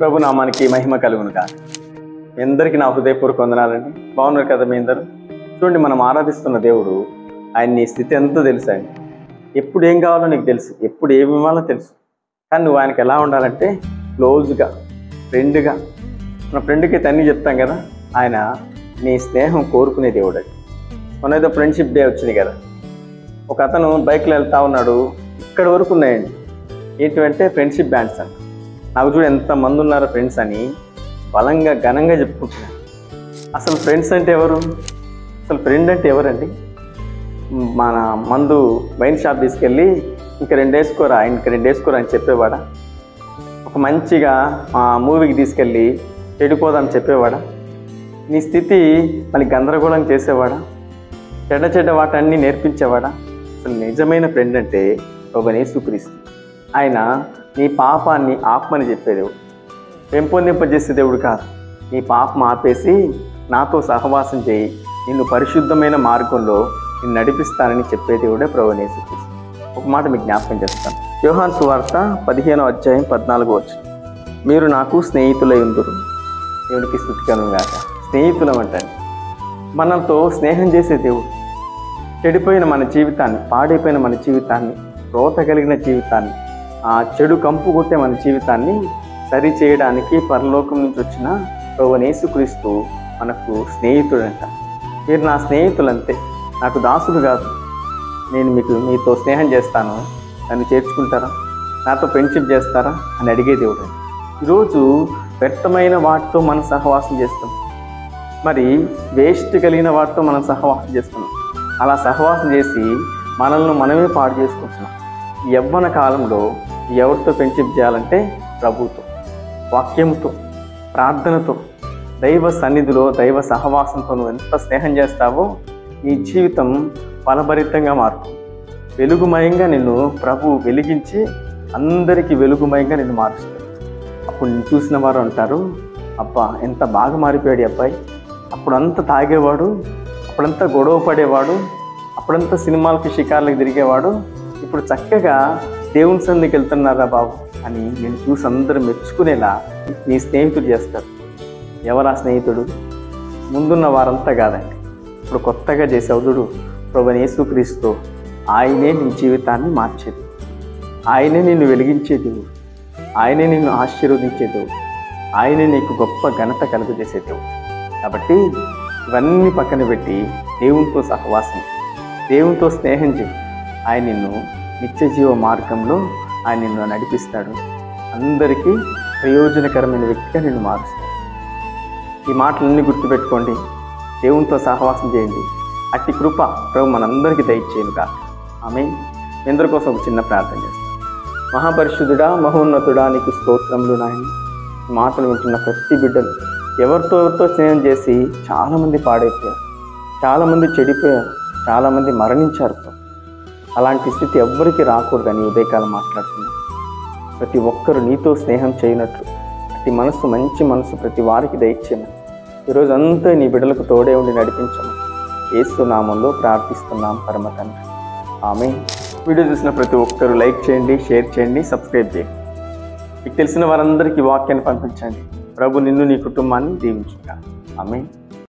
ప్రభు నామానికి మహిమ కలుగును కాక. మీ అందరికీ నా హృదయపూర్వక వందనాలండి. బాగున్నారు కదా మీ అందరూ? చూడండి, మనం ఆరాధిస్తున్న దేవుడు, ఆయన నీ స్థితి ఎంతో తెలుసు. ఆయన ఎప్పుడు ఏం కావాలో నీకు తెలుసు, ఎప్పుడు ఏమి ఇవ్వాలో తెలుసు. కానీ నువ్వు ఆయనకి ఎలా ఉండాలంటే క్లోజ్గా, ఫ్రెండ్గా. మన ఫ్రెండ్కి తన్ని చెప్తాం కదా, ఆయన నీ స్నేహం కోరుకునే దేవుడు. అది మన ఏదో ఫ్రెండ్షిప్ డే వచ్చింది కదా, ఒక అతను బైక్లో వెళ్తా ఉన్నాడు, ఇక్కడ వరకు ఉన్నాయండి. ఏంటంటే ఫ్రెండ్షిప్ బ్యాండ్స్ అంట. నాకు చూడు ఎంతమంది ఉన్నారో ఫ్రెండ్స్ అని బలంగా ఘనంగా చెప్పుకుంటున్నాను. అసలు ఫ్రెండ్స్ అంటే ఎవరు? అసలు ఫ్రెండ్ అంటే ఎవరండి? మన మందు వైన్ షాప్ తీసుకెళ్ళి ఇంక 2 వేసుకోరా, ఇంక 2 వేసుకోరా అని చెప్పేవాడా? ఒక మంచిగా మూవీకి తీసుకెళ్ళి చెడిపోదామని చెప్పేవాడా? నీ స్థితి మళ్ళీ గందరగోళం చేసేవాడా? చెడ్డ వాటన్నీ నేర్పించేవాడా? అసలు నిజమైన ఫ్రెండ్ అంటే ప్రభువైన యేసుక్రీస్తు. ఆయన నీ పాపాన్ని ఆపమని చెప్పేదేవుడు, పెంపొందింపజేసే దేవుడు కాదు. నీ పాపం ఆపేసి నాతో సహవాసం చేయి, నిన్ను పరిశుద్ధమైన మార్గంలో నిన్ను నడిపిస్తానని చెప్పే దేవుడే ప్రభువైన యేసుక్రీస్తు. ఒక మాట మీకు జ్ఞాపకం చేస్తాను. యోహాను సువార్త 15వ అధ్యాయం 14వ వచనం, మీరు నాకు స్నేహితులై ఉందురు. దేవుడికి స్తుతి కలుగును గాక. స్నేహితులం అంటండి, మనతో స్నేహం చేసే దేవుడు. చెడిపోయిన మన జీవితాన్ని, పాడైపోయిన మన జీవితాన్ని, రోత కలిగిన జీవితాన్ని, ఆ చెడు కంపు కొట్టే మన జీవితాన్ని సరి చేయడానికి పరలోకం నుంచి వచ్చిన ప్రభువైన యేసుక్రీస్తు మనకు స్నేహితుడంట. మీరు నా స్నేహితులంతే, నాకు దాసుడు కాదు. నేను మీతో స్నేహం చేస్తాను, నన్ను చేర్చుకుంటారా, నాతో ఫ్రెండ్షిప్ చేస్తారా అని అడిగే దేవుడు. ఈరోజు వ్యర్థమైన వాటితో మనం సహవాసం చేస్తాం, మరి వేస్ట్ కలిగిన వాటితో మనం సహవాసం చేస్తున్నాం. అలా సహవాసం చేసి మనల్ని మనమే పాడు చేసుకుంటున్నాం. ఈ యవ్వన కాలంలో ఎవరితో ఫ్రెండ్షిప్ చేయాలంటే ప్రభుతో, వాక్యంతో, ప్రార్థనతో, దైవ సన్నిధిలో, దైవ సహవాసంతో నువ్వు ఎంత స్నేహం చేస్తావో నీ జీవితం ఫలభరితంగా మారుతుంది. వెలుగుమయంగా నిన్ను ప్రభు వెలిగించి అందరికీ వెలుగుమయంగా నిన్ను మారుస్తాడు. అప్పుడు నిన్ను చూసిన వారు అంటారు, అబ్బా ఎంత బాగా మారిపోయాడు అబ్బాయి. అప్పుడంతా తాగేవాడు, అప్పుడంతా గొడవ పడేవాడు, అప్పుడంతా సినిమాలకి షికార్లకు తిరిగేవాడు, ఇప్పుడు చక్కగా దేవుని సన్నిధికి వెళ్తున్నారా బాబు అని నేను చూసి అందరూ మెచ్చుకునేలా నీ స్నేహితుడు చేస్తారు. ఎవరా స్నేహితుడు? ముందున్న వారంతా కాదండి, ఇప్పుడు కొత్తగా చేసేవుడు ప్రభువైన యేసుక్రీస్తు. ఆయనే నీ జీవితాన్ని మార్చేది, ఆయనే నిన్ను వెలిగించే దేవుడు, ఆయనే నిన్ను ఆశీర్వదించే దేవుడు, ఆయనే నీకు గొప్ప ఘనత కలుగజేసే దేవుడు. కాబట్టి ఇవన్నీ పక్కన పెట్టి దేవునితో సహవాసం, దేవునితో స్నేహం చేయి. ఆయన నిన్ను నిత్య జీవ మార్గంలో ఆయన నిన్ను నడిపిస్తాడు. అందరికీ ప్రయోజనకరమైన వ్యక్తిగా నిన్ను మారుస్తాడు. ఈ మాటలన్నీ గుర్తుపెట్టుకోండి, దేవునితో సహవాసం చేయండి. అట్టి కృప ప్రభు మనందరికీ దయచేయను కాక. ఆమె అందరి కోసం ఒక చిన్న ప్రార్థన చేస్తాం. మహాపరిశుద్ధుడా, మహోన్నతుడా, నీకు స్తోత్రములు నాయన. ఈ మాటలు వింటున్న ప్రతి బిడ్డలు ఎవరితో స్నేహం చేసి చాలామంది పాడైపోయారు, చాలామంది చెడిపోయారు, చాలామంది మరణించారు. అలాంటి స్థితి ఎవ్వరికి రాకూడదని ఉదయకాలం మాట్లాడుతున్నాను. ప్రతి ఒక్కరూ నీతో స్నేహం చేయనట్లు ప్రతి మనసు, మంచి మనసు ప్రతి వారికి దయచేయమని ఈరోజు అంతా నీ బిడ్డలకు తోడే ఉండి నడిపించమని యేసు నామంలో ప్రార్థిస్తున్నాం పరమ తండ్రి. ఆమేన్. వీడియో చూసిన ప్రతి ఒక్కరూ లైక్ చేయండి, షేర్ చేయండి, సబ్స్క్రైబ్ చేయండి. మీకు తెలిసిన వారందరికీ వాక్యాన్ని పంపించండి. ప్రభు నిన్ను, నీ కుటుంబాన్ని దీవించుగా. ఆమేన్.